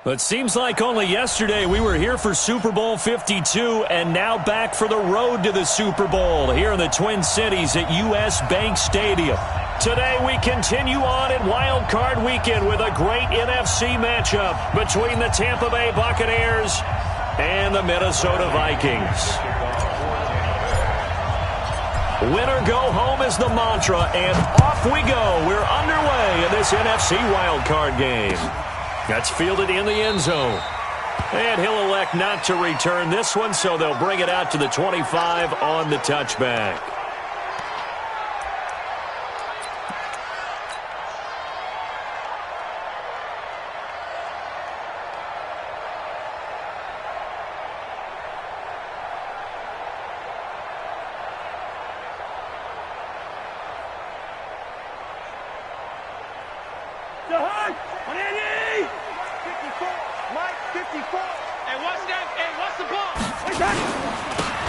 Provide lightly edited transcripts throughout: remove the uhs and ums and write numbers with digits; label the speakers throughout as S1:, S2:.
S1: But seems like only yesterday we were here for Super Bowl 52 and now back for the road to the Super Bowl here in the Twin Cities at U.S. Bank Stadium. Today we continue on in Wild Card Weekend with a great NFC matchup between the Tampa Bay Buccaneers and the Minnesota Vikings. Winner go home is the mantra, and off we go. We're underway in this NFC Wild Card game. That's fielded in the end zone. And he'll elect not to return this one, so they'll bring it out to the 25 on the touchback.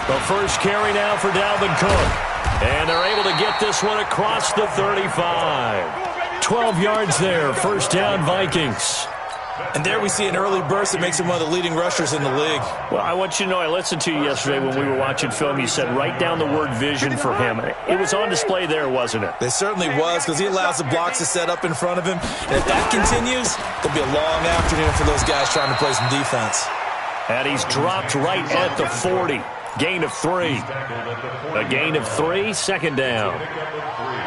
S1: The first carry now for Dalvin Cook. And they're able to get this one across the 35. 12 yards there, first down Vikings.
S2: And there we see an early burst that makes him one of the leading rushers in the league.
S1: Well, I want you to know, I listened to you yesterday when we were watching film. You said write down the word vision for him. It was on display there, wasn't it?
S2: It certainly was, because he allows the blocks to set up in front of him. And if that continues, there'll be a long afternoon for those guys trying to play some defense.
S1: And he's dropped right at the 40. Gain of 3. A gain of 3, second down.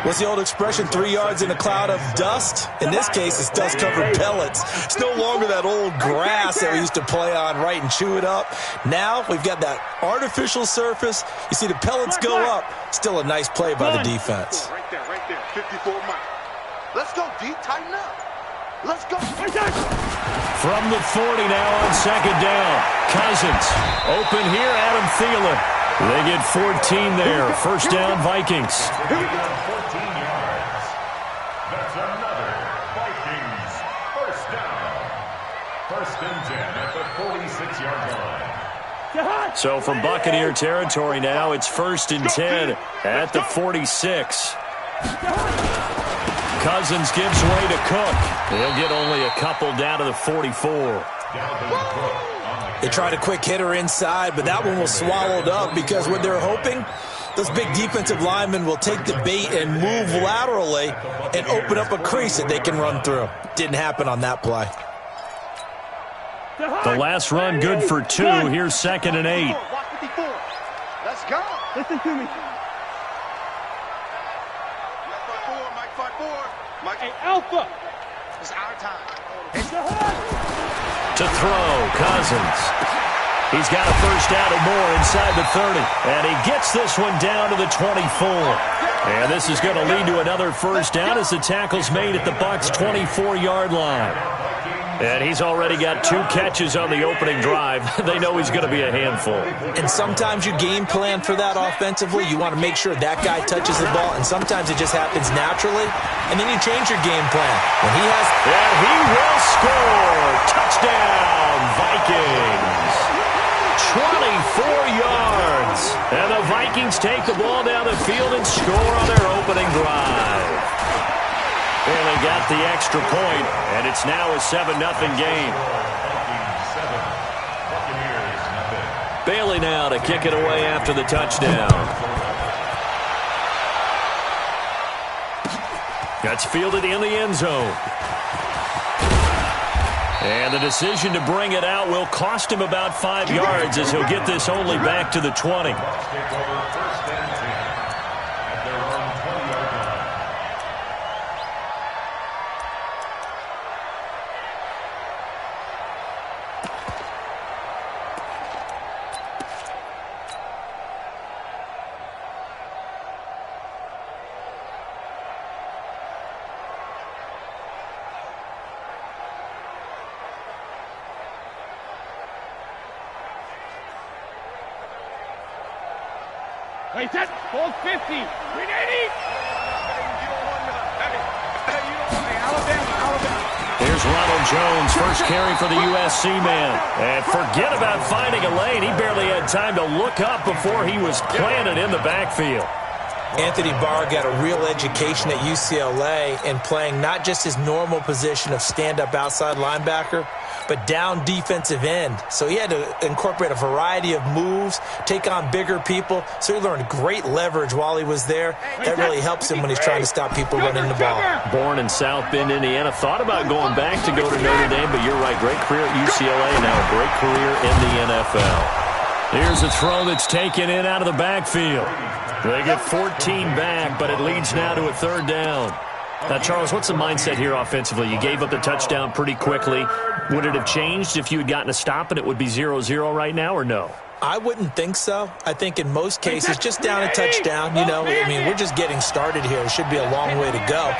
S2: What's the old expression, 3 yards in a cloud of dust? In this case, it's dust-covered pellets. It's no longer that old grass that we used to play on, right, and chew it up. Now we've got that artificial surface. You see the pellets go up. Still a nice play by the defense.
S3: Right there, 54 Mike. Let's go, D, tighten up. Let's go.
S1: From the 40 now on second down. Cousins. Open here, Adam Thielen. They get 14 there. First down, Vikings.
S4: 14 yards. That's another Vikings first down. First and 10 at the 46-yard line.
S1: So from Buccaneer territory now, it's first and 10 at the 46. Cousins gives way to Cook. He'll get only a couple down to the 44.
S2: They tried a quick hitter inside, but that one was swallowed up because what they're hoping, those big defensive linemen will take the bait and move laterally and open up a crease that they can run through. Didn't happen on that play.
S1: The last run good for 2. Here's second and 8.
S3: Let's go.
S5: Listen to me.
S3: Hey,
S5: Alpha.
S3: It's our time.
S1: To throw, Cousins. He's got a first down and more inside the 30. And he gets this one down to the 24. And this is going to lead to another first down as the tackle's made at the Bucs' 24-yard line. And he's already got 2 catches on the opening drive. They know he's going to be a handful.
S2: And sometimes you game plan for that offensively. You want to make sure that guy touches the ball, and sometimes it just happens naturally. And then you change your game plan. When he has...
S1: And he will score! Touchdown, Vikings! 24 yards. And the Vikings take the ball down the field and score on their opening drive. And they got the extra point, and it's now a 7-0 game. Bailey now to kick it away after the touchdown. That's fielded in the end zone. And the decision to bring it out will cost him about 5 yards as he'll get this only back to the 20.
S5: Wait, set. Hold 50. 380.
S1: Here's Ronald Jones, first carry for the USC man. And forget about finding a lane. He barely had time to look up before he was planted in the backfield.
S2: Anthony Barr got a real education at UCLA in playing not just his normal position of stand-up outside linebacker, but down defensive end. So he had to incorporate a variety of moves, take on bigger people. So he learned great leverage while he was there. That really helps him when he's trying to stop people running the ball.
S1: Born in South Bend, Indiana. Thought about going back to go to Notre Dame, but you're right. Great career at UCLA, now a great career in the NFL. Here's a throw that's taken in out of the backfield. They get 14 back, but it leads now to a third down. Now, Charles, what's the mindset here offensively? You gave up the touchdown pretty quickly. Would it have changed if you had gotten a stop and it would be 0-0 right now, or no?
S2: I wouldn't think so. I think in most cases, just down a touchdown, I mean, we're just getting started here. It should be a long way to go.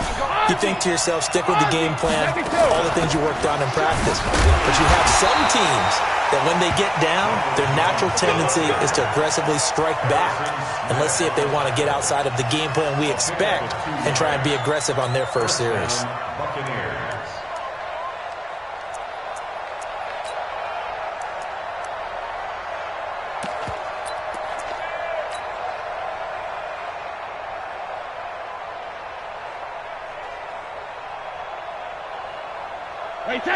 S2: You think to yourself, stick with the game plan, all the things you worked on in practice. But you have some teams that when they get down, their natural tendency is to aggressively strike back. And let's see if they want to get outside of the game plan we expect and try and be aggressive on their first series.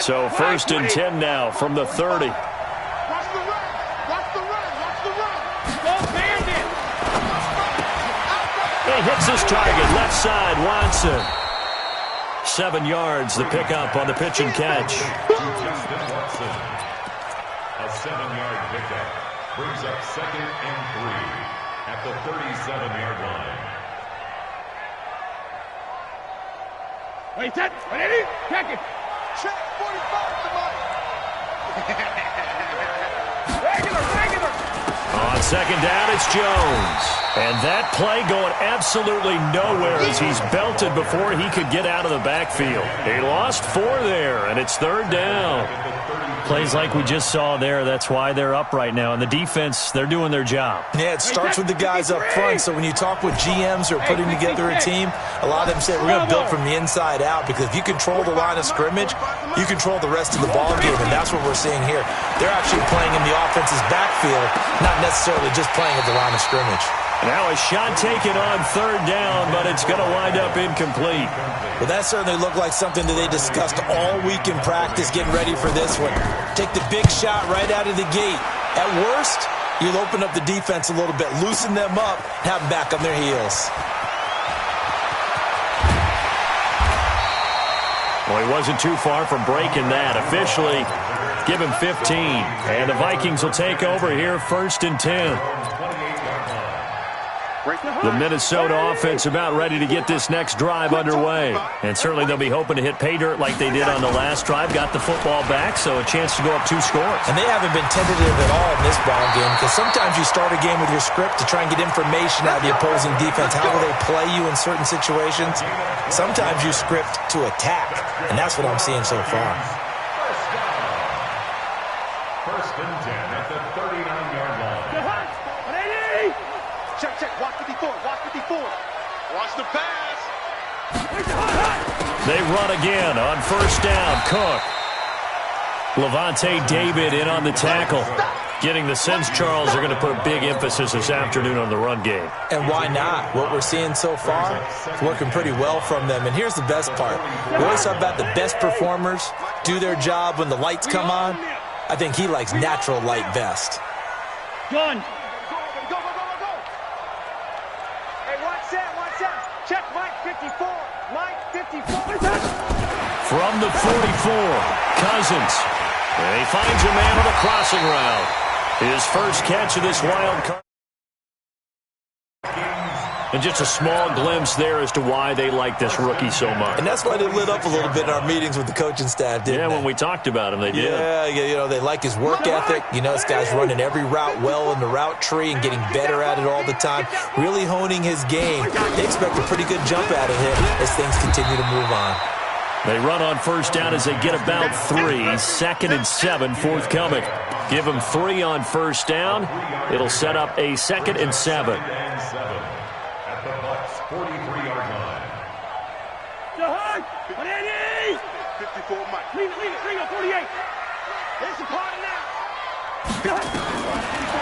S1: So first and 10 now from the 30.
S3: Watch the run. Watch the run. Watch the run.
S5: Go bandit.
S1: He hits his target, left side, Watson. 7 yards, the pickup on the pitch and catch.
S4: Justin Watson. A 7-yard pickup brings up 2nd and 3 at the 37-yard line.
S5: Wait, set. Ready? Check it.
S3: Check 45 to Mike.
S5: Regular.
S1: On second down, it's Jones. And that play going absolutely nowhere as he's belted before he could get out of the backfield. He lost 4 there, and it's third down. Plays like we just saw there, that's why they're up right now. And the defense, they're doing their job.
S2: Yeah, it starts with the guys up front. So when you talk with GMs who are putting together a team, a lot of them say, we're going to build from the inside out, because if you control the line of scrimmage, you control the rest of the ball game, and that's what we're seeing here. They're actually playing in the offense's backfield, not necessarily just playing at the line of scrimmage.
S1: Now a shot taken on third down, but it's going to wind up incomplete.
S2: Well, that certainly looked like something that they discussed all week in practice, getting ready for this one. Take the big shot right out of the gate. At worst, you'll open up the defense a little bit, loosen them up, have them back on their heels.
S1: Well, he wasn't too far from breaking that. Officially, give him 15. And the Vikings will take over here, 1st and 10. The Minnesota offense about ready to get this next drive underway. And certainly they'll be hoping to hit pay dirt like they did on the last drive. Got the football back, so a chance to go up 2 scores.
S2: And they haven't been tentative at all in this ball game, because sometimes you start a game with your script to try and get information out of the opposing defense. How will they play you in certain situations? Sometimes you script to attack, and that's what I'm seeing so far.
S4: First and 10 at the 39-yard line.
S3: Check. Watch 54. Watch 54. Watch the pass.
S1: They run again on first down. Cook. Levante David in on the tackle. Getting the sense, Charles, they're going to put a big emphasis this afternoon on the run game.
S2: And why not? What we're seeing so far is working pretty well from them. And here's the best part. We always talk about the best performers do their job when the lights come on. I think he likes natural light vest.
S5: Gun.
S3: Go. Hey, watch that. Check Mike 54. Mike 54.
S1: From the 44, Cousins. And he finds a man on a crossing route. His first catch of this wild card. And just a small glimpse there as to why they like this rookie so much.
S2: And that's why they lit up a little bit in our meetings with the coaching staff, didn't they?
S1: When we talked about him, they did.
S2: Yeah, they like his work ethic. This guy's running every route well in the route tree and getting better at it all the time, really honing his game. They expect a pretty good jump out of him as things continue to move on.
S1: They run on first down as they get about 3. 2nd and 7 forthcoming. Give them 3 on first down. It'll set up a 2nd and 7.
S4: At the Bucs 43-yard line.
S3: 54 Mike.
S5: Leave it, 48. It's a party now.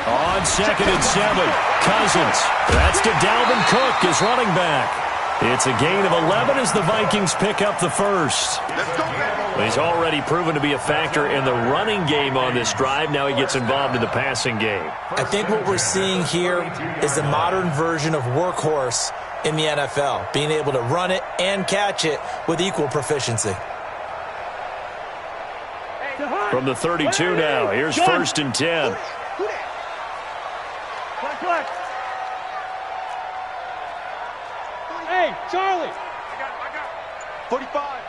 S1: On 2nd and 7, Cousins. That's to Dalvin Cook, his running back. It's a gain of 11 as the Vikings pick up the first. He's already proven to be a factor in the running game on this drive. Now he gets involved in the passing game.
S2: I think what we're seeing here is the modern version of workhorse in the NFL, being able to run it and catch it with equal proficiency.
S1: From the 32 now, here's 1st and 10.
S5: Hey, Charlie.
S3: 45.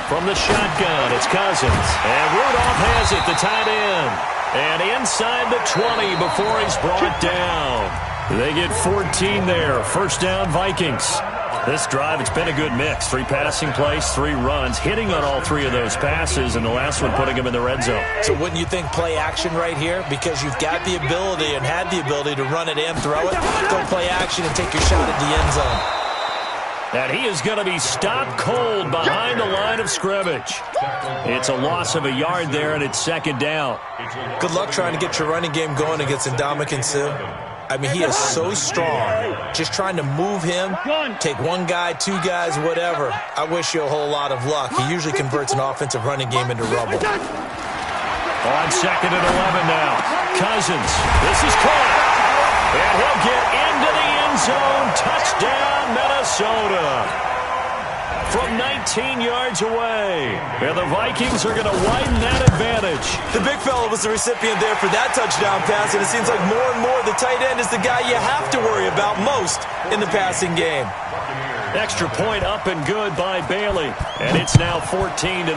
S1: From the shotgun, it's Cousins. And Rudolph has it, the tight end. And inside the 20 before he's brought down. They get 14 there. First down, Vikings. This drive, it's been a good mix. 3 passing plays, 3 runs, hitting on all 3 of those passes, and the last one putting him in the red zone.
S2: So wouldn't you think play action right here? Because you've got the ability and had the ability to run it and throw it. Go play action and take your shot at the end zone.
S1: And he is going to be stopped cold behind the line of scrimmage. It's a loss of a yard there, and it's 2nd down.
S2: Good luck trying to get your running game going against Ndamukong Suh. I mean, he is so strong. Just trying to move him, take 1 guy, 2 guys, whatever. I wish you a whole lot of luck. He usually converts an offensive running game into rubble.
S1: On 2nd and 11 now. Cousins. This is caught. And he'll get into the end zone. Touchdown, Minnesota. From 19 yards away. And the Vikings are going to widen that advantage.
S2: The big fella was the recipient there for that touchdown pass, and it seems like more and more the tight end is the guy you have to worry about most in the passing game.
S1: Extra point up and good by Bailey. And it's now 14-0.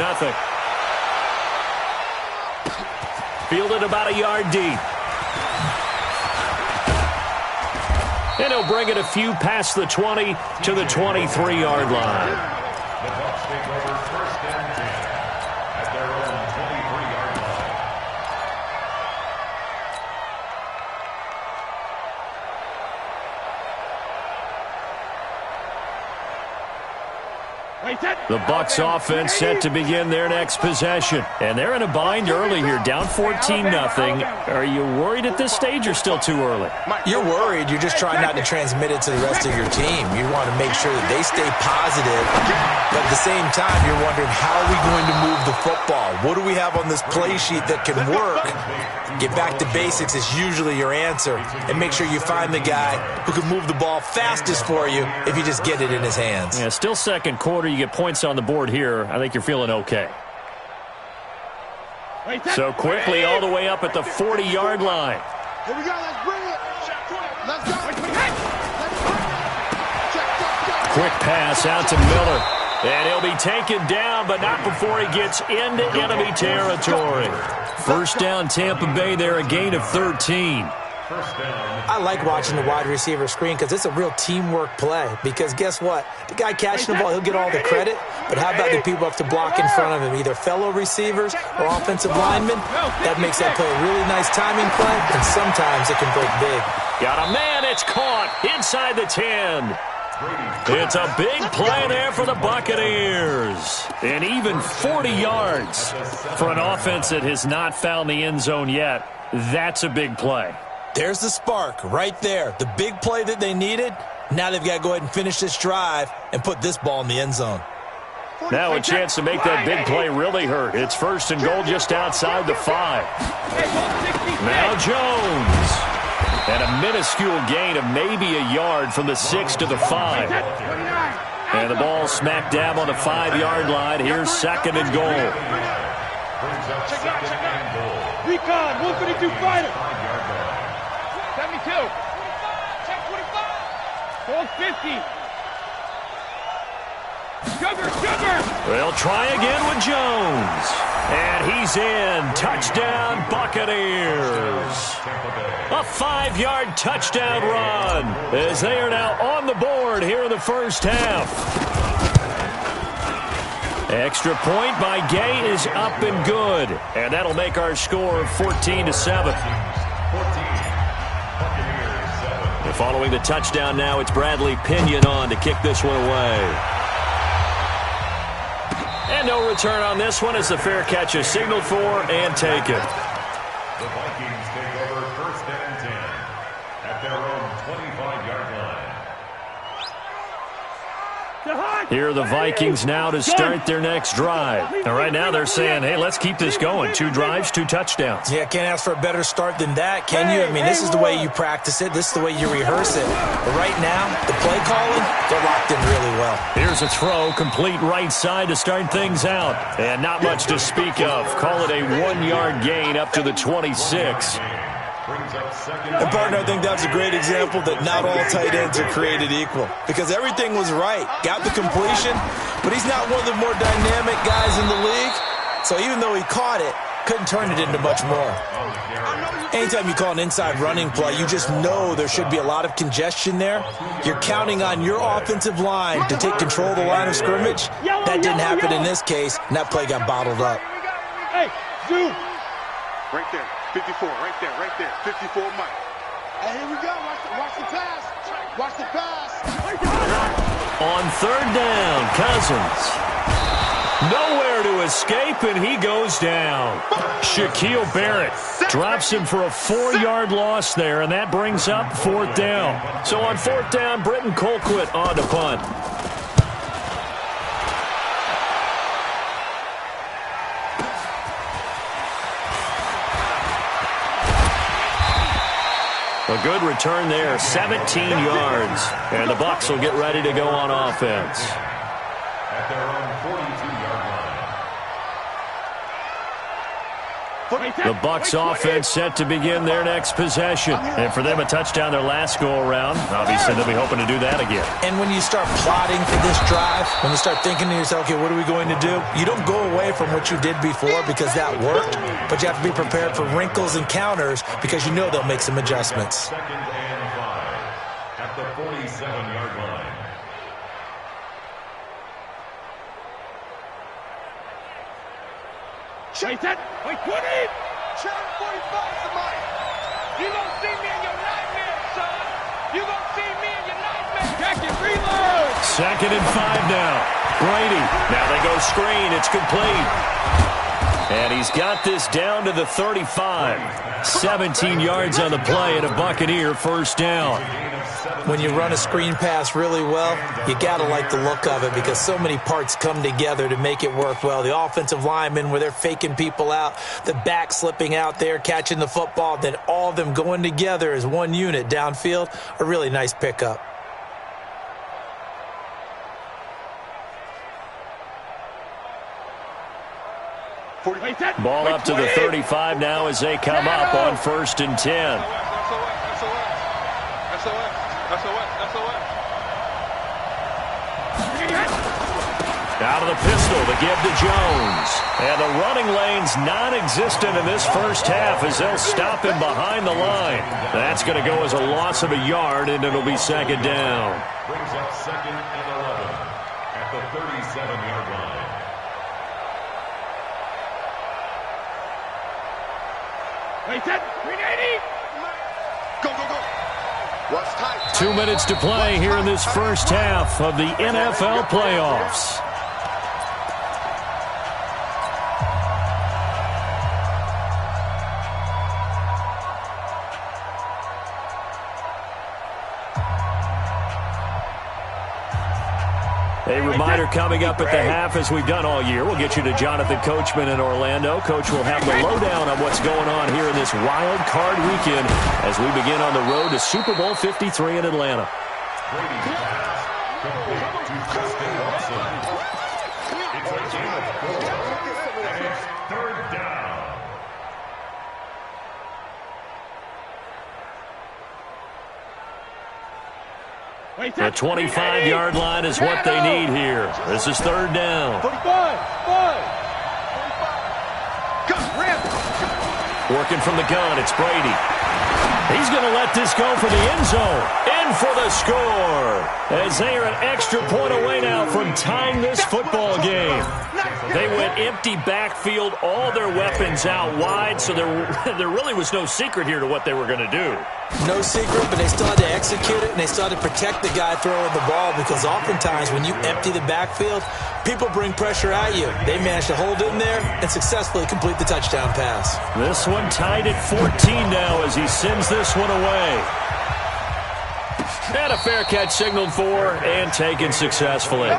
S1: Fielded about a yard deep. And he'll bring it a few past the 20 to the 23-yard line.
S4: The Bucs take over 1st and 10 at their own 23-yard line.
S1: The Bucs offense set to begin their next possession. And they're in a bind early here, down 14-0. Are you worried at this stage or still too early?
S2: You're worried. You're just trying not to transmit it to the rest of your team. You want to make sure that they stay positive. But at the same time, you're wondering, how are we going to move the football? What do we have on this play sheet that can work? Get back to basics is usually your answer. And make sure you find the guy who can move the ball fastest for you if you just get it in his hands.
S1: Yeah, still 2nd quarter. You get points on the board here. I think you're feeling okay. So quickly all the way up at the 40-yard line.
S3: Here we go. Let's bring it. Let's go.
S1: Quick pass out to Miller. And he'll be taken down, but not before he gets into enemy territory. First down, Tampa Bay there, a gain of 13.
S2: I like watching the wide receiver screen because it's a real teamwork play. Because guess what? The guy catching the ball, he'll get all the credit. But how about the people have to block in front of him, either fellow receivers or offensive linemen? That makes that play a really nice timing play, and sometimes it can break big.
S1: Got a man, it's caught inside the 10. It's a big play there for the Buccaneers. And even 40 yards for an offense that has not found the end zone yet. That's a big play.
S2: There's the spark right there. The big play that they needed. Now they've got to go ahead and finish this drive and put this ball in the end zone.
S1: Now a chance to make that big play really hurt. It's 1st and goal just outside the 5. Now Jones. And a minuscule gain of maybe a yard from the 6 to the 5. And the ball smack dab on the 5-yard line. Here's 2nd and goal.
S5: Recon, 152 fighter. 72. Check 25. 50. Sugar.
S1: They'll try again with Jones. And he's in. Touchdown, Buccaneers. A 5-yard touchdown run as they are now on the board here in the first half. Extra point by Gay is up and good. And that'll make our score 14-7. Following the touchdown now, it's Bradley Pinion on to kick this one away. And no return on this one as the fair catch is signaled for and taken.
S4: The Vikings take over 1st and 10 at their own 25-yard line.
S1: Here are the Vikings now to start their next drive. And right now they're saying, hey, let's keep this going. 2 drives, 2 touchdowns.
S2: Yeah, can't ask for a better start than that, can you? I mean, this is the way you practice it. This is the way you rehearse it. But right now, the play calling, they're locked in really well.
S1: Here's a throw, complete right side to start things out. And not much to speak of. Call it a 1-yard gain up to the 26.
S2: And, partner, I think that's a great example that not all tight ends are created equal. Because everything was right. Got the completion, but he's not one of the more dynamic guys in the league. So even though he caught it, couldn't turn it into much more. Anytime you call an inside running play, you just know there should be a lot of congestion there. You're counting on your offensive line to take control of the line of scrimmage. That didn't happen in this case, and that play got bottled up.
S5: Hey, zoom.
S3: Right there. 54, right there, 54 Mike.
S5: Hey, here we go. Watch the pass. Watch the pass.
S1: On 3rd down, Cousins. Nowhere to escape, and he goes down. Shaquille Barrett drops him for a 4-yard loss there, and that brings up 4th down. So on 4th down, Britton Colquitt on to punt. A good return there, 17 yards. And the Bucs will get ready to go on offense.
S4: At their own 42-yard line.
S1: The Bucs offense set to begin their next possession. And for them, a touchdown their last go-around. Obviously, they'll be hoping to do that again.
S2: And when you start plotting for this drive, when you start thinking to yourself, okay, what are we going to do? You don't go away from what you did before because that worked, but you have to be prepared for wrinkles and counters because you know they'll make some adjustments.
S4: 2nd and 5 at the 47-yard line.
S5: Wait, set. Wait, 20.
S3: Check 45 to Mike.
S5: You gonna see me in your nightmare, son. You gonna see me in your nightmare. Jack it, reload.
S1: 2nd and 5 now. Brady. Now they go screen. It's complete. And he's got this down to the 35. 17 yards on the play and a Buccaneer 1st down.
S2: When you run a screen pass really well, you got to like the look of it because so many parts come together to make it work well. The offensive linemen, where they're faking people out, the back slipping out there, catching the football, then all of them going together as one unit downfield, a really nice pickup.
S1: Ball up to the 35 now as they come up on 1st and 10. Out of the pistol, the give to Jones. And the running lane's non-existent in this first half as they'll stop him behind the line. That's going to go as a loss of a yard, and it'll be 2nd down.
S4: Brings up 2nd and 11 at the 37-yard line.
S5: Wait, set. 380.
S3: Go, go, go. Watch tight.
S1: 2 minutes to play here in this first half of the NFL playoffs. A reminder coming up at the half, as we've done all year. We'll get you to Jonathan Coachman in Orlando. Coach will have the lowdown on what's going on here in this wild card weekend as we begin on the road to Super Bowl 53 in Atlanta.
S4: Brady's pass complete to Justin Watson. It's a gain of 4, and it's 3rd down.
S1: The 25-yard line is what they need here. This is 3rd down.
S5: 45.
S1: Working from the gun, it's Brady. He's going to let this go for the end zone. in for the score. As they are an extra point away now from tying this football game. They went empty backfield, all their weapons out wide, so there really was no secret here to what they were going to do.
S2: No secret, but they still had to execute it, and they still had to protect the guy throwing the ball, because oftentimes when you empty the backfield, people bring pressure at you. They managed to hold in there and successfully complete the touchdown pass.
S1: This one tied at 14 now as he sends this one away. And a fair catch signaled for and taken successfully.
S4: The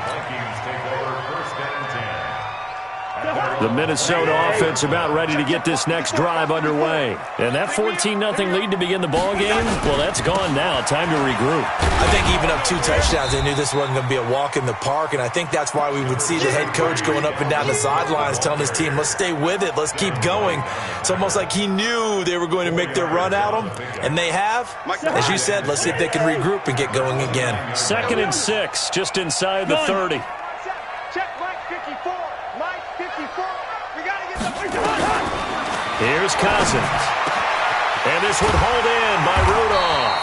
S4: Vikings take over 1st and 10.
S1: The Minnesota offense about ready to get this next drive underway. And that 14-0 lead to begin the ball game, well, that's gone now. Time to regroup.
S2: I think even up 2 touchdowns, they knew this wasn't going to be a walk in the park, and I think that's why we would see the head coach going up and down the sidelines telling his team, let's stay with it, let's keep going. It's almost like he knew they were going to make their run at him, and they have. As you said, let's see if they can regroup and get going again.
S1: 2nd and 6, just inside the 30.
S5: Check Mike 54. Mike 54. We got to get the...
S1: Here's Cousins. And this one hauled in by Rudolph.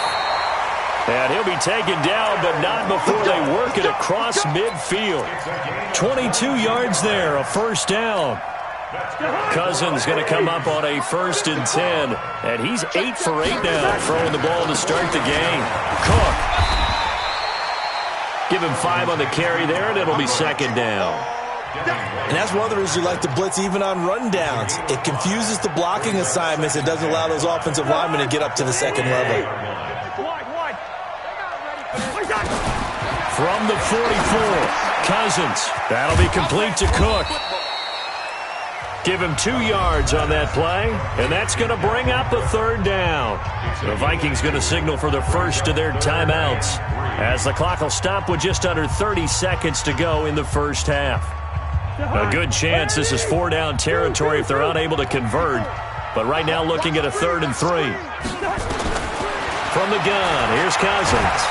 S1: And he'll be taken down, but not before they work it across midfield. 22 yards there, a first down. Cousins going to come up on a 1st and 10. And he's 8 for 8 now, throwing the ball to start the game. Cook. Give him 5 on the carry there, and it'll be 2nd down.
S2: And that's one of the reasons you like to blitz even on rundowns. It confuses the blocking assignments. It doesn't allow those offensive linemen to get up to the 2nd level.
S1: From the 44, Cousins. That'll be complete to Cook. Give him 2 yards on that play, and that's going to bring up a 3rd down. The Vikings going to signal for the first of their timeouts, as the clock will stop with just under 30 seconds to go in the first half. A good chance this is 4-down territory if they're unable to convert, but right now looking at a 3rd and 3. From the gun, here's Cousins.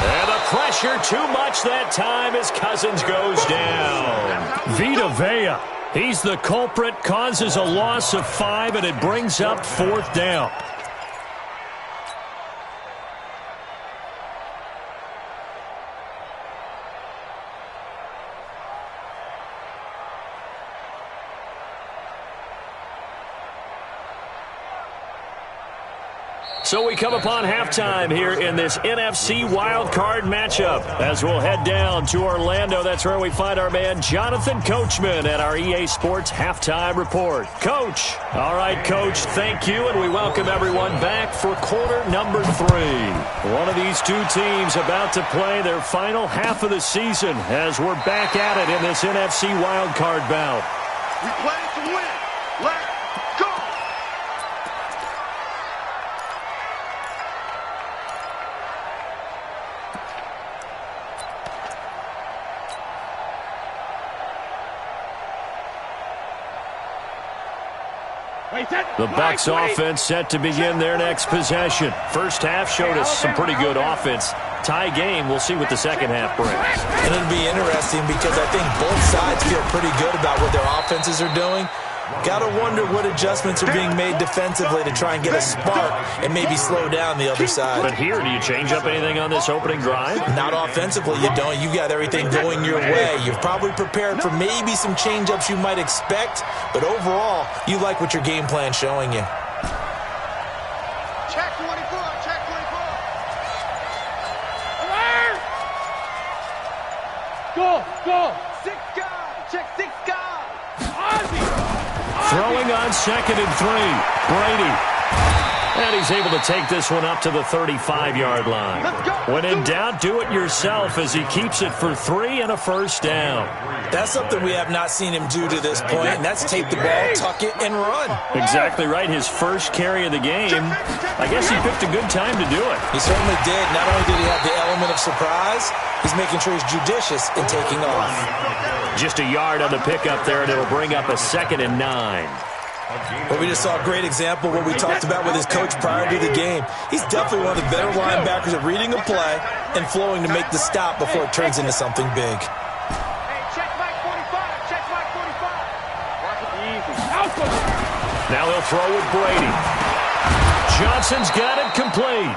S1: And the pressure too much that time as Cousins goes down. Vita Vea, he's the culprit, causes a loss of 5, and it brings up 4th down. So we come upon halftime here in this NFC wildcard matchup as we'll head down to Orlando. That's where we find our man Jonathan Coachman at our EA Sports Halftime Report. Coach. All right, Coach, thank you, and we welcome everyone back for quarter number 3. One of these two teams about to play their final half of the season as we're back at it in this NFC wildcard bout.
S3: We play to win. Let's go.
S1: The Bucs offense set to begin their next possession. First half showed us some pretty good offense. Tie game, we'll see what the second half brings.
S2: And it'll be interesting because I think both sides feel pretty good about what their offenses are doing. Got to wonder what adjustments are being made defensively to try and get a spark and maybe slow down the other side.
S1: But here, do you change up anything on this opening drive?
S2: Not offensively, you don't. You got everything going your way. You've probably prepared for maybe some change-ups you might expect, but overall, you like what your game plan's showing you.
S5: Check 24. Check 24. Go. 6 guys. Check 6 guys.
S1: Throwing on 2nd and 3. Brady. And he's able to take this one up to the 35-yard line. When in doubt, do it yourself as he keeps it for 3 and a first down.
S2: That's something we have not seen him do to this point, and that's take the ball, tuck it, and run.
S1: Exactly right. His first carry of the game. I guess he picked a good time to do it.
S2: He certainly did. Not only did he have the element of surprise, he's making sure he's judicious in taking off.
S1: Just a yard on the pickup there, and it'll bring up a 2nd and 9.
S2: Well, we just saw a great example of what we talked about with his coach prior to the game. He's definitely one of the better linebackers at reading a play and flowing to make the stop before it turns into something big.
S5: Hey, check Mike 45. Check Mike 45. Watch it easy.
S1: Now they'll throw with Brady. Johnson's got it complete.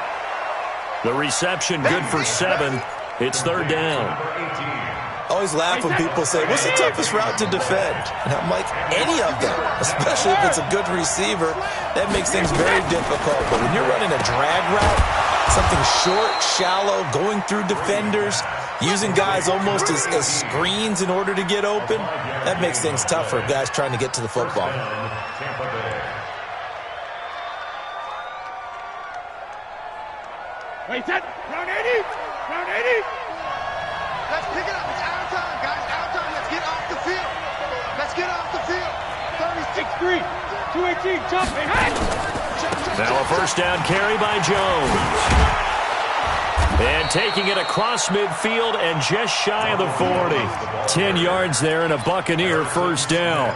S1: The reception good for 7. It's third down.
S2: I always laugh when people say, what's the toughest route to defend? And I'm like, any of them, especially if it's a good receiver. That makes things very difficult. But when you're running a drag route, something short, shallow, going through defenders, using guys almost as screens in order to get open, that makes things tough for guys trying to get to the football.
S5: Wait, that round 80. Round 80.
S3: Let's pick it up. It's our time, guys. Our time. Let's get off the field. Let's get off the field.
S5: 36-3. 218. Jump. Hey.
S1: Now a first down carry by Jones. And taking it across midfield and just shy of the 40. 10 yards there and a Buccaneer first down.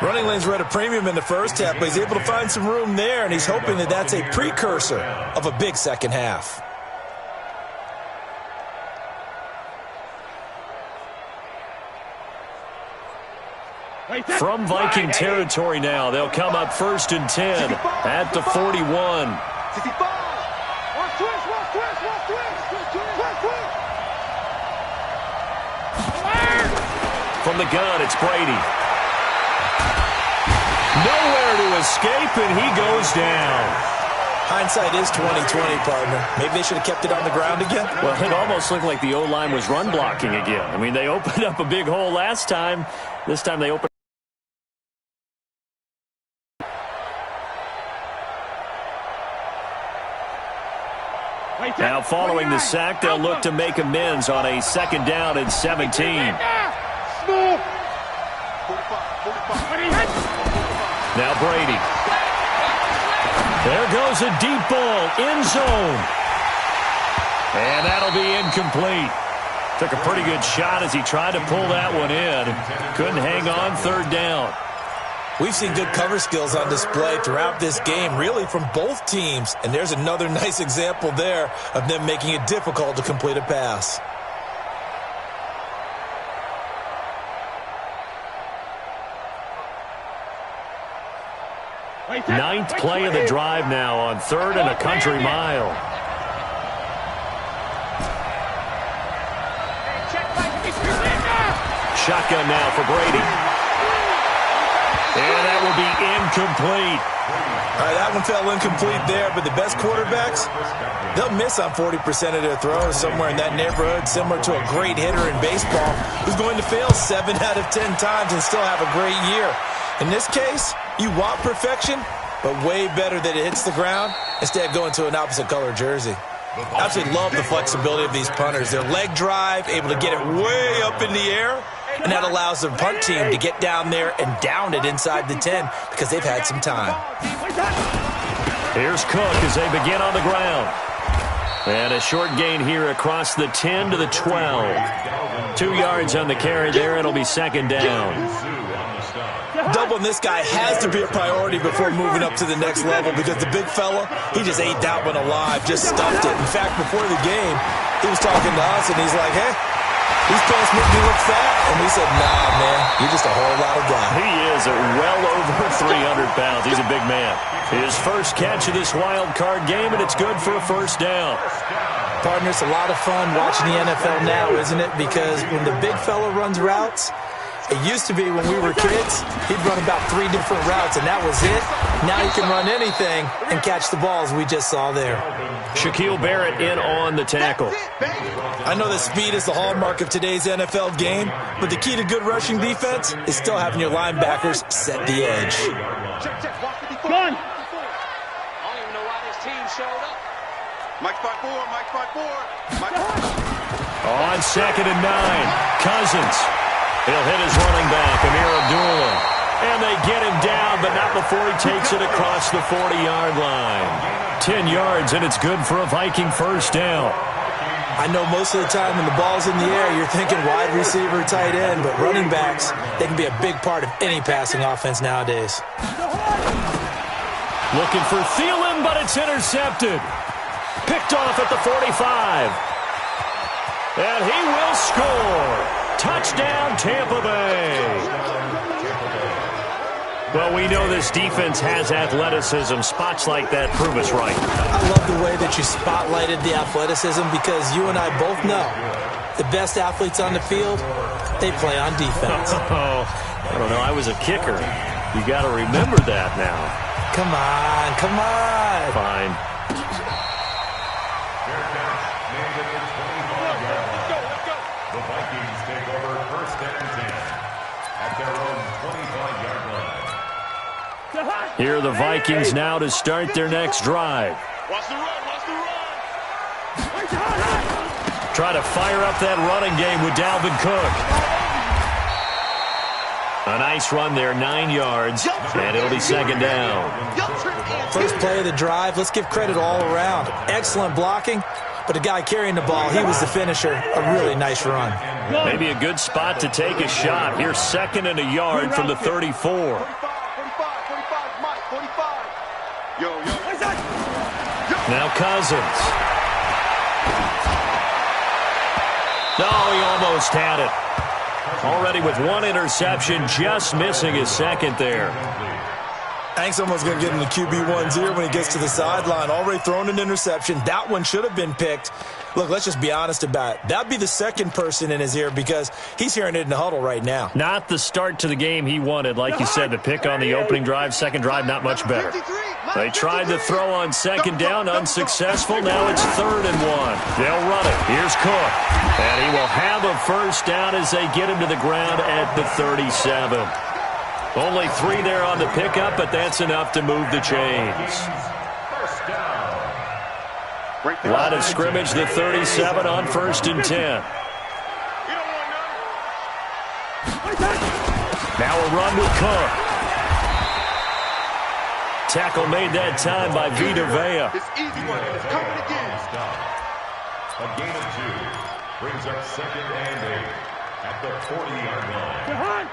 S2: Running lanes were at a premium in the first half, but he's able to find some room there, and he's hoping that that's a precursor of a big second half.
S1: From Viking territory now, they'll come up first and 10 at the 41. From the gun, it's Brady. Nowhere to escape, and he goes down.
S2: Hindsight is 20/20, partner. Maybe they should have kept it on the ground again.
S1: Well, it almost looked like the O-line was run blocking again. I mean, they opened up a big hole last time. This time they opened. Now, following the sack, they'll look to make amends on a second down and 17. Now Brady. There goes a deep ball, end zone. And that'll be incomplete. Took a pretty good shot as he tried to pull that one in. Couldn't hang on, third down.
S2: We've seen good cover skills on display throughout this game, really from both teams. And there's another nice example there of them making it difficult to complete a pass.
S1: Ninth play of the drive now on third and a country mile. Shotgun now for Brady. And that will be incomplete.
S2: All right, that one fell incomplete there, but the best quarterbacks, they'll miss on 40% of their throws, somewhere in that neighborhood, similar to a great hitter in baseball who's going to fail 7 out of 10 times and still have a great year. In this case, you want perfection, but way better that it hits the ground instead of going to an opposite color jersey. I absolutely love the flexibility of these punters. Their leg drive, able to get it way up in the air, and that allows the punt team to get down there and down it inside the 10 because they've had some time.
S1: Here's Cook as they begin on the ground. And a short gain here across the 10 to the 12. 2 yards on the carry there. It'll be second down.
S2: Doubling this guy has to be a priority before moving up to the next level because the big fella, he just ate that one alive, just stuffed it. In fact, before the game, he was talking to us, and he's like, hey, these pants make me look fat. And we said, nah, man, you're just a whole lot of guy.
S1: He is at well over 300 pounds. He's a big man. His first catch of this wild card game, and it's good for a first down.
S2: Partner, it's a lot of fun watching the NFL now, isn't it? Because when the big fella runs routes, it used to be when we were kids, he'd run about 3 different routes, and that was it. Now he can run anything and catch the balls we just saw there.
S1: Shaquille Barrett in on the tackle.
S2: I know that speed is the hallmark of today's NFL game, but the key to good rushing defense is still having your linebackers set the edge.
S5: Gun.
S6: I don't even know why this team showed up.
S3: Mike 5-4, Mike 5-4. Mike 5-4.
S1: On second and 9, Cousins. He'll hit his running back, Amir Abdullah. And they get him down, but not before he takes it across the 40-yard line. 10 yards, and it's good for a Viking first down.
S2: I know most of the time when the ball's in the air, you're thinking wide receiver, tight end, but running backs, they can be a big part of any passing offense nowadays.
S1: Looking for Thielen, but it's intercepted. Picked off at the 45. And he will score. Touchdown, Tampa Bay. Well, we know this defense has athleticism. Spots like that prove us right.
S2: I love the way that you spotlighted the athleticism because you and I both know the best athletes on the field, they play on defense.
S1: Oh, I don't know. I was a kicker. You got to remember that now.
S2: Come on, come on.
S1: Fine.
S4: The Vikings take over first and 10 at their own 25-yard line.
S1: Here are the Vikings now to start their next drive.
S5: Watch the run, watch the run.
S1: Try to fire up that running game with Dalvin Cook. A nice run there, 9 yards, and it'll be second down.
S2: First play of the drive, let's give credit all around. Excellent blocking, but the guy carrying the ball, he was the finisher. A really nice run.
S1: Maybe a good spot to take a shot. Here's second and a yard from the 34.
S3: 45, Mike, 45. Yo.
S1: Now Cousins. No, he almost had it. Already with one interception, just missing his second there.
S2: I think someone's going to get in the QB1's ear when he gets to the sideline. Already thrown an interception. That one should have been picked. Look, let's just be honest about it. That'd be the second person in his ear because he's hearing it in the huddle right now.
S1: Not the start to the game he wanted. Like you said, the pick on the opening drive, second drive, not much better. They tried to throw on second down, unsuccessful. Now it's 3rd and 1. They'll run it. Here's Cook. And he will have a first down as they get him to the ground at the 37. Only 3 there on the pickup, but that's enough to move the chains. A lot of scrimmage, the 37 on 1st and 10. Now a run with Cook. Tackle made that time by Vita Vea.
S3: It's easy one, it's coming again.
S4: A gain of 2 brings up second and 8 at the 40-yard line.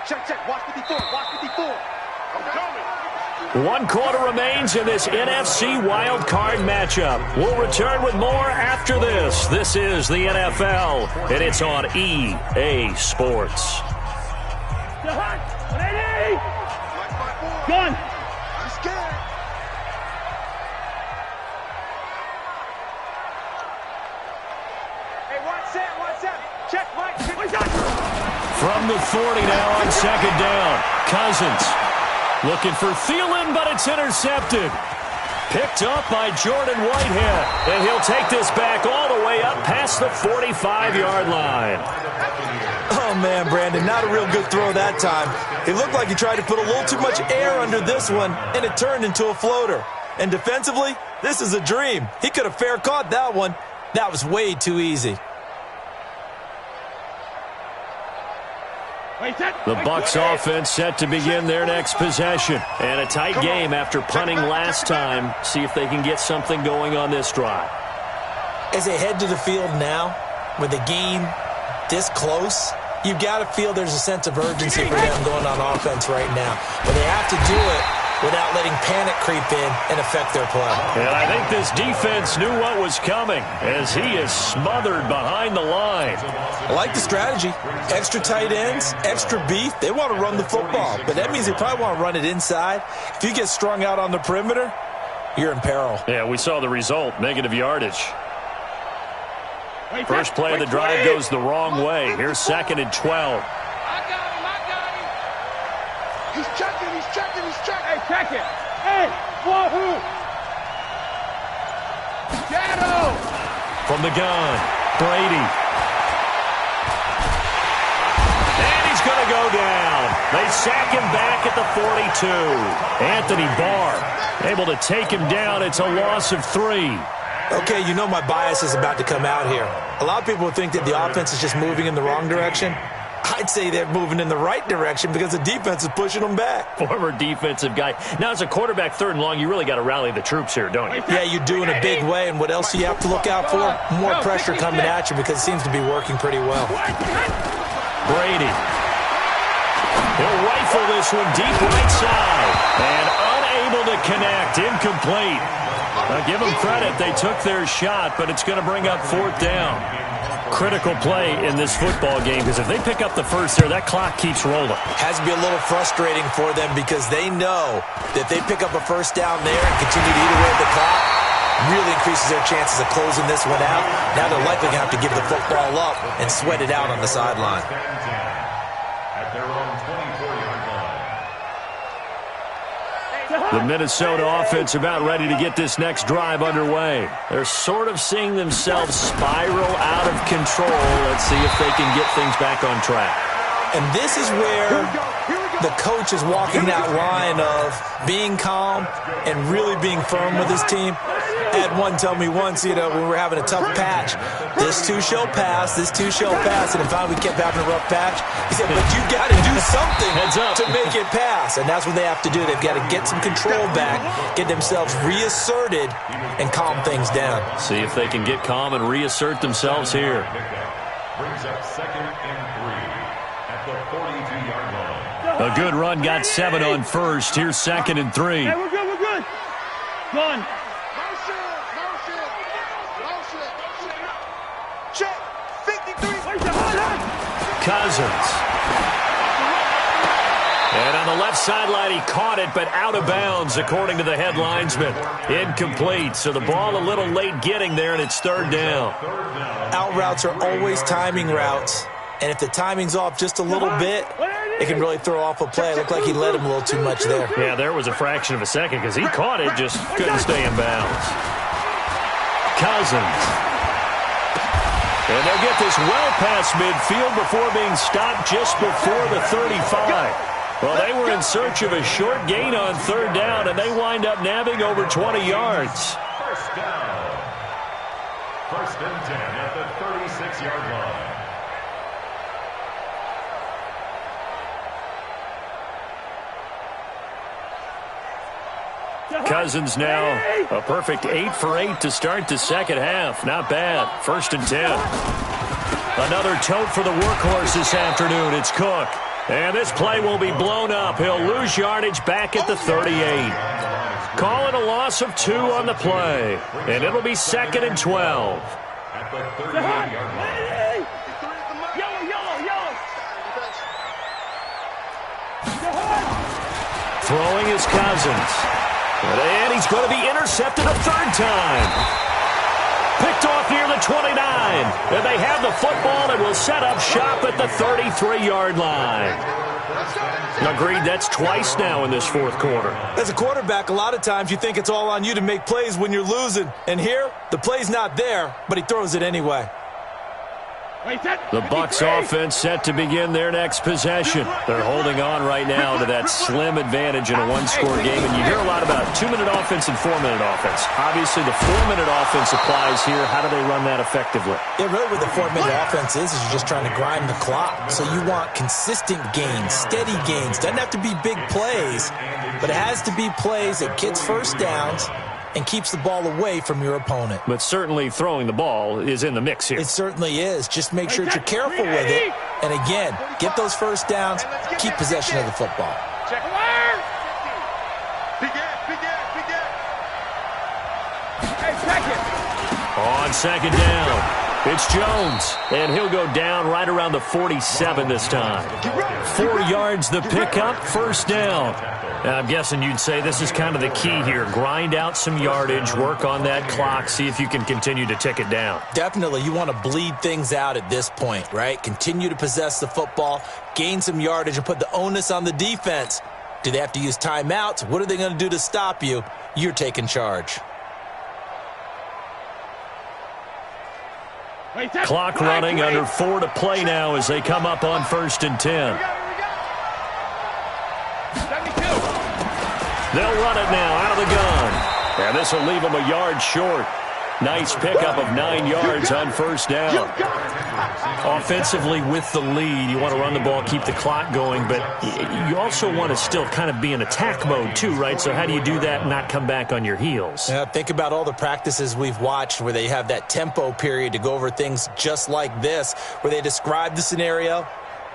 S3: Check, watch 54, watch 54. I'm coming.
S1: 1 quarter remains in this NFC wild card matchup. We'll return with more after this. This is the NFL, and it's on EA Sports.
S3: Gun. I'm scared. Hey, watch that. Check, Mike.
S1: From the 40 now on second down. Cousins looking for Thielen, but it's intercepted. Picked up by Jordan Whitehead. And he'll take this back all the way up past the 45-yard line.
S2: Oh, man, Brandon, not a real good throw that time. It looked like he tried to put a little too much air under this one, and it turned into a floater. And defensively, this is a dream. He could have fair caught that one. That was way too easy.
S1: The Bucs offense set to begin their next possession. And a tight game after punting last time. See if they can get something going on this drive.
S2: As they head to the field now, with the game this close, you've got to feel there's a sense of urgency for them going on offense right now. But they have to do it without letting panic creep in and affect their play.
S1: And I think this defense knew what was coming as he is smothered behind the line.
S2: I like the strategy. Extra tight ends, extra beef. They want to run the football, but that means they probably want to run it inside. If you get strung out on the perimeter, you're in peril.
S1: Yeah, we saw the result, negative yardage. First play of the drive goes the wrong way. Here's 2nd and 12.
S5: I got him.
S3: He's checking.
S5: Hey, check it. Hey, wahoo. Shadow.
S1: From the gun, Brady. And he's going to go down. They sack him back at the 42. Anthony Barr able to take him down. It's a loss of 3.
S2: Okay, you know my bias is about to come out here. A lot of people would think that the offense is just moving in the wrong direction. I'd say they're moving in the right direction because the defense is pushing them back.
S1: Former defensive guy. Now, as a quarterback, 3rd and long, you really got to rally the troops here, don't you?
S2: Yeah, you do in a big way. And what else do you have to look out for? More pressure coming at you because it seems to be working pretty well.
S1: Brady. He'll rifle this one deep right side. And unable to connect. Incomplete. Now, give them credit. They took their shot, but it's going to bring up 4th down. Critical play in this football game, because if they pick up the first there, that clock keeps rolling.
S2: Has to be a little frustrating for them because they know that they pick up a first down there and continue to eat away at the clock, really increases their chances of closing this one out. Now they're likely going to have to give the football up and sweat it out on the sideline.
S4: At their own 24-yard line.
S1: The Minnesota offense about ready to get this next drive underway. They're sort of seeing themselves spiral out of control. Let's see if they can get things back on track.
S2: And this is where the coach is walking that line of being calm and really being firm with his team. I had one tell me once, when we were having a tough patch, this too shall pass, this too shall pass, and if we kept having a rough patch, he said, but you got to do something to make it pass, and that's what they have to do. They've got to get some control back, get themselves reasserted, and calm things down.
S1: See if they can get calm and reassert themselves here.
S4: Brings up 2nd and 3 at the 42-yard line.
S1: A good run got 7 on first. Here's 2nd and 3.
S5: Hey, we're good, we're good. Done.
S3: Check. 53.
S1: Cousins. And on the left sideline, he caught it, but out of bounds, according to the head linesman. Incomplete, so the ball a little late getting there, and it's 3rd down.
S2: Out routes are always timing routes, and if the timing's off just a little bit, it can really throw off a play. It looked like he led him a little too much there.
S1: Yeah, there was a fraction of a second because he caught it, just couldn't stay in bounds. Cousins. And they'll get this well past midfield before being stopped just before the 35. Well, they were in search of a short gain on 3rd down, and they wind up nabbing over 20 yards.
S4: First down. 1st and 10 at the 36-yard line.
S1: Cousins now a perfect 8 for 8 to start the second half. Not bad. 1st and 10. Another tote for the workhorse this afternoon. It's Cook. And this play will be blown up. He'll lose yardage back at the 38. Call it a loss of 2 on the play. And it'll be 2nd and 12.
S4: At the 38-yard line.
S1: Throwing is Cousins. And he's going to be intercepted a 3rd time. Picked off near the 29. And they have the football and will set up shop at the 33-yard line. Agreed, that's twice now in this 4th quarter.
S2: As a quarterback, a lot of times you think it's all on you to make plays when you're losing. And here, the play's not there, but he throws it anyway.
S1: The Bucs offense set to begin their next possession. They're holding on right now to that slim advantage in a 1-score game. And you hear a lot about 2-minute offense and 4-minute offense. Obviously, the 4-minute offense applies here. How do they run that effectively?
S2: Yeah, really what the 4-minute offense is you're just trying to grind the clock. So you want consistent gains, steady gains. Doesn't have to be big plays, but it has to be plays that gets first downs and keeps the ball away from your opponent.
S1: But certainly throwing the ball is in the mix here.
S2: It certainly is. Just make sure that you're careful with it. And again, get those first downs, keep possession of the football.
S3: Check.
S1: On 2nd down, it's Jones, and he'll go down right around the 47 this time. 4 yards the pickup, 1st down. Now, I'm guessing you'd say this is kind of the key here. Grind out some yardage, work on that clock, see if you can continue to tick it down.
S2: Definitely. You want to bleed things out at this point, right? Continue to possess the football, gain some yardage, and put the onus on the defense. Do they have to use timeouts? What are they going to do to stop you? You're taking charge.
S1: Clock running, under 4 to play now as they come up on 1st and 10. They'll run it now out of the gun. And this will leave them a yard short. Nice pickup of 9 yards on 1st down. Offensively with the lead, you want to run the ball, keep the clock going, but you also want to still kind of be in attack mode too, right? So how do you do that and not come back on your heels?
S2: Yeah, think about all the practices we've watched where they have that tempo period to go over things just like this, where they describe the scenario,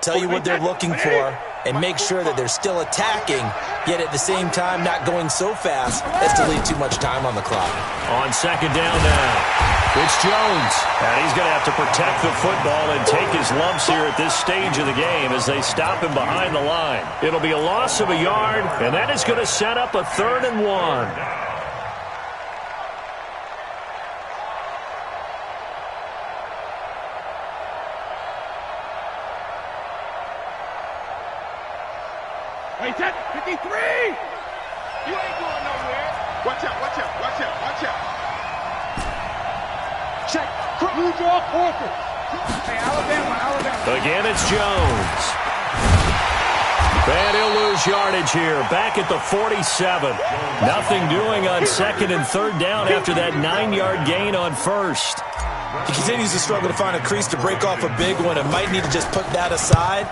S2: tell you what they're looking for, and make sure that they're still attacking, yet at the same time not going so fast as to leave too much time on the clock.
S1: On second down now, it's Jones. And he's going to have to protect the football and take his lumps here at this stage of the game as they stop him behind the line. It'll be a loss of a yard, and that is going to set up a 3rd and 1.
S5: Wait, that 53! You ain't going nowhere.
S3: Watch out, watch out, watch out, watch out.
S5: Check. You draw corker. Hey, Alabama.
S1: Again, it's Jones. And he'll lose yardage here. Back at the 47. Nothing doing on 2nd and 3rd down after that 9-yard gain on 1st.
S2: He continues to struggle to find a crease to break off a big one and might need to just put that aside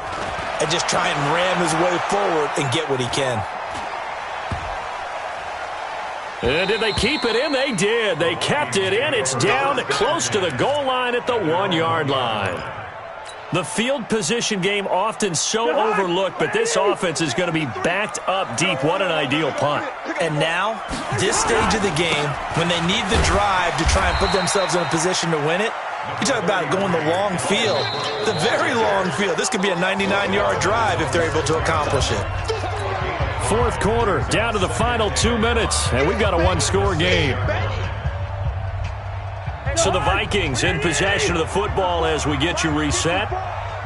S2: and just try and ram his way forward and get what he can.
S1: And did they keep it in? They did. They kept it in. It's down close to the goal line at the 1-yard line. The field position game often so overlooked, but this offense is going to be backed up deep. What an ideal punt.
S2: And now, this stage of the game, when they need the drive to try and put themselves in a position to win it, you talk about going the long field, the very long field. This could be a 99-yard drive if they're able to accomplish it.
S1: 4th quarter, down to the final 2 minutes, and we've got a 1-score game. So the Vikings in possession of the football as we get you reset.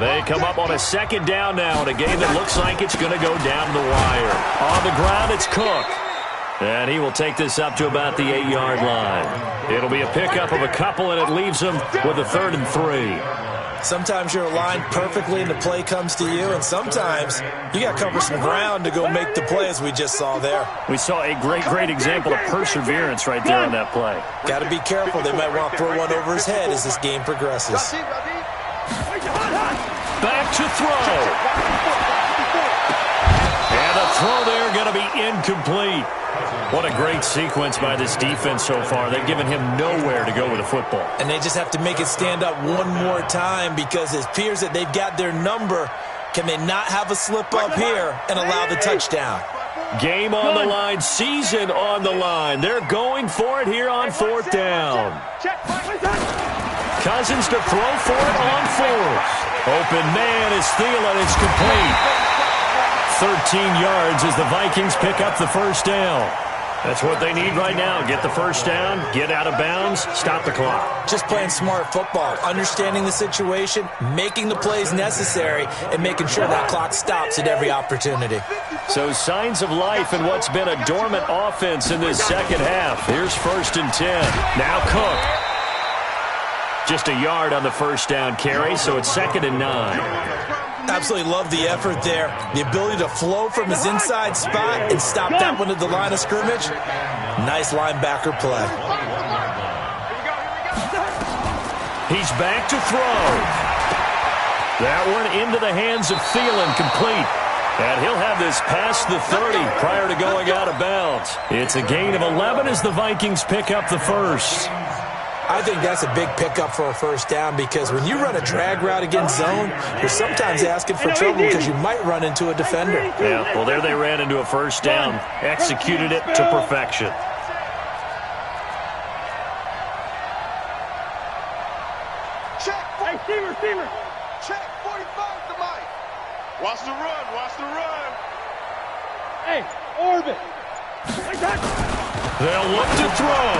S1: They come up on a 2nd down now in a game that looks like it's going to go down to the wire. On the ground, it's Cook. And he will take this up to about the 8-yard line. It'll be a pickup of a couple, and it leaves him with a 3rd and 3.
S2: Sometimes you're aligned perfectly and the play comes to you, and sometimes you got to cover some ground to go make the play, as we just saw there.
S1: We saw a great example of perseverance right there on that play.
S2: Got to be careful. They might want to throw one over his head as this game progresses.
S1: Back to throw. And the throw there going to be incomplete. What a great sequence by this defense so far. They've given him nowhere to go with the football.
S2: And they just have to make it stand up one more time because it appears that they've got their number. Can they not have a slip up here and allow the touchdown?
S1: Game on the line, season on the line. They're going for it here on 4th down. Cousins to throw for it on 4th. Open man is Thielen. It's complete. 13 yards as the Vikings pick up the 1st down. That's what they need right now. Get the 1st down, get out of bounds, stop the clock.
S2: Just playing smart football, understanding the situation, making the plays necessary, and making sure that clock stops at every opportunity.
S1: So signs of life in what's been a dormant offense in this 2nd half. Here's 1st and 10. Now Cook. Just a yard on the 1st down carry, so it's 2nd and 9.
S2: Absolutely love the effort there. The ability to flow from his inside spot and stop that one at the line of scrimmage. Nice linebacker play.
S1: He's back to throw. That one into the hands of Thielen, complete. And he'll have this past the 30 prior to going out of bounds. It's a gain of 11 as the Vikings pick up the 1st.
S2: I think that's a big pickup for a 1st down because when you run a drag route against zone, you're sometimes asking for trouble because you might run into a defender.
S1: Yeah, well, there they ran into a 1st down, executed it to perfection.
S3: Check.
S5: Hey, Steamer.
S3: Check. 45 to Mike. Watch the run. Watch the run.
S5: Hey, orbit.
S1: They'll look to throw.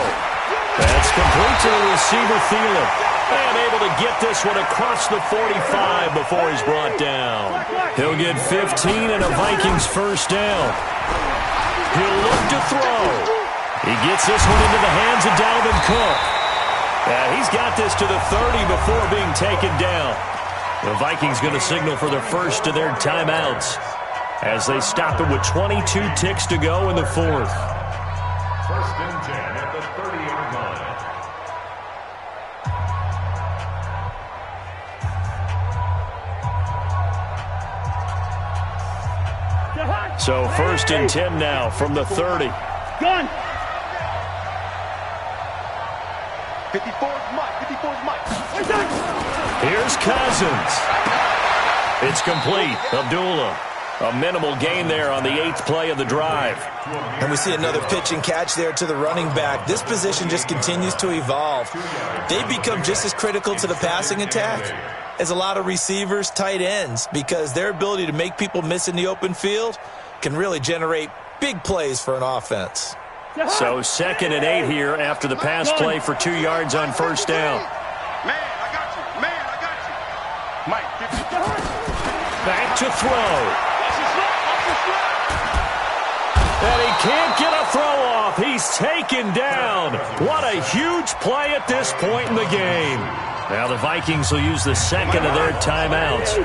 S1: That's complete to the receiver, Thielen. And able to get this one across the 45 before he's brought down. He'll get 15 and a Vikings 1st down. He'll look to throw. He gets this one into the hands of Dalvin Cook. And he's got this to the 30 before being taken down. The Vikings going to signal for the first of their timeouts as they stop it with 22 ticks to go in the 4th.
S4: 1st and 10 at the 30-yard line.
S1: So 1st and 10 now from the 30.
S5: Gun.
S3: 54's Mike. 54's Mike.
S1: Here's Cousins. It's complete. Abdullah. A minimal gain there on the 8th play of the drive.
S2: And we see another pitch and catch there to the running back. This position just continues to evolve. They become just as critical to the passing attack as a lot of receivers, tight ends, because their ability to make people miss in the open field can really generate big plays for an offense.
S1: So 2nd and 8 here after the pass play for 2 yards on first down.
S3: Man, I got you. Man, I got you. Mike, get you.
S1: Back to throw. And he can't get a throw off. He's taken down. What a huge play at this point in the game. Now the Vikings will use the 2nd of their timeouts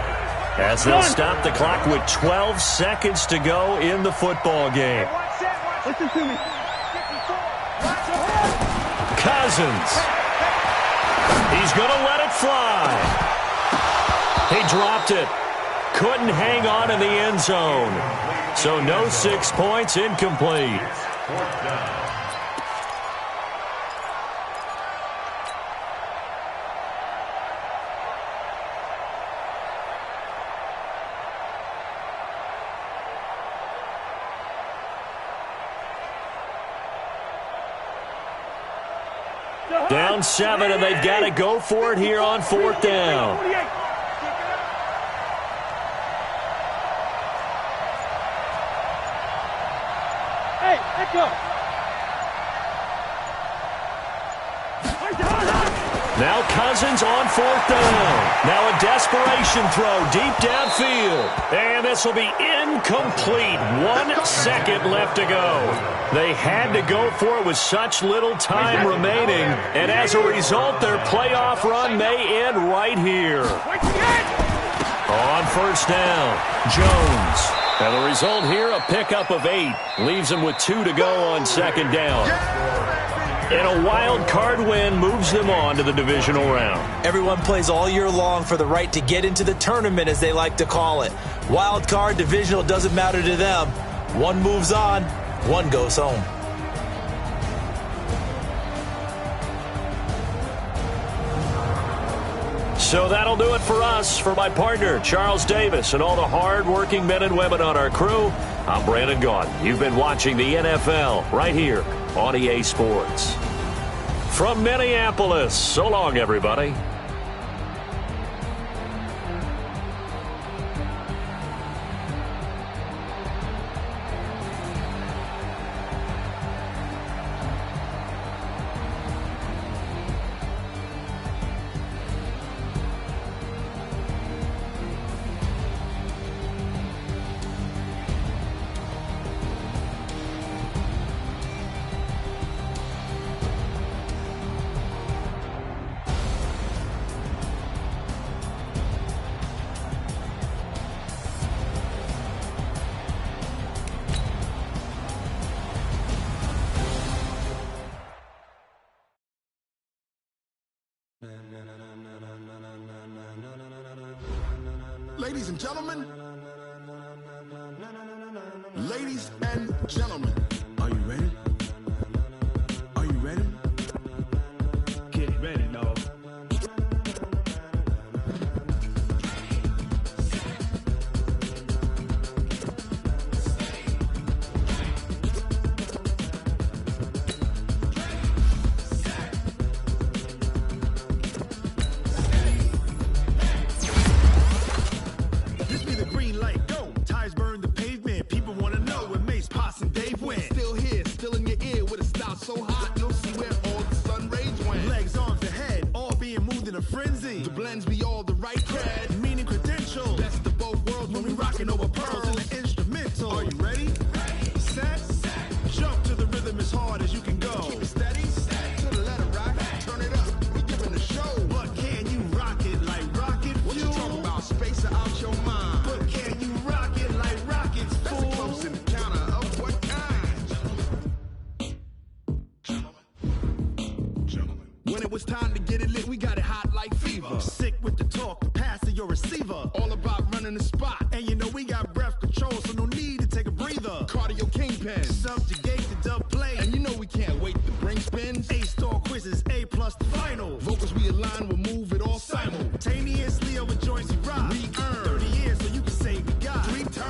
S1: as they'll stop the clock with 12 seconds to go in the football game.
S5: Listen to me.
S1: Cousins. He's going to let it fly. He dropped it. Couldn't hang on in the end zone. So no 6 points, incomplete. Down 7, and they've got to go for it here on 4th down.
S5: Hey, let go.
S1: Now Cousins on 4th down. Now a desperation throw deep downfield. And this will be incomplete. 1 second left to go. They had to go for it with such little time remaining. And as a result, their playoff run may end right here. On first down, Jones. And the result here, a pickup of 8. Leaves them with 2 to go on 2nd down. And a wild card win moves them on to the divisional round.
S2: Everyone plays all year long for the right to get into the tournament, as they like to call it. Wild card, divisional, doesn't matter to them. One moves on, one goes home.
S1: So that'll do it for us. For my partner, Charles Davis, and all the hard-working men and women on our crew, I'm Brandon Gaudin. You've been watching the NFL right here on EA Sports. From Minneapolis, so long, everybody.
S7: Ladies and gentlemen, ladies and gentlemen, are you ready? Are you ready? Get ready, dog.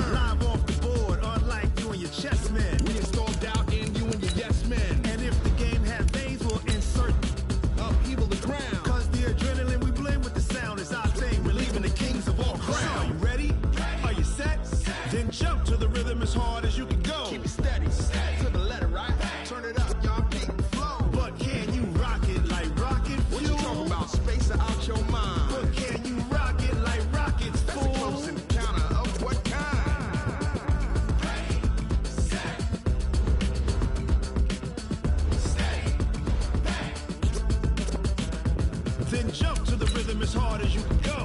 S7: Live Then jump to the rhythm as hard as you can go.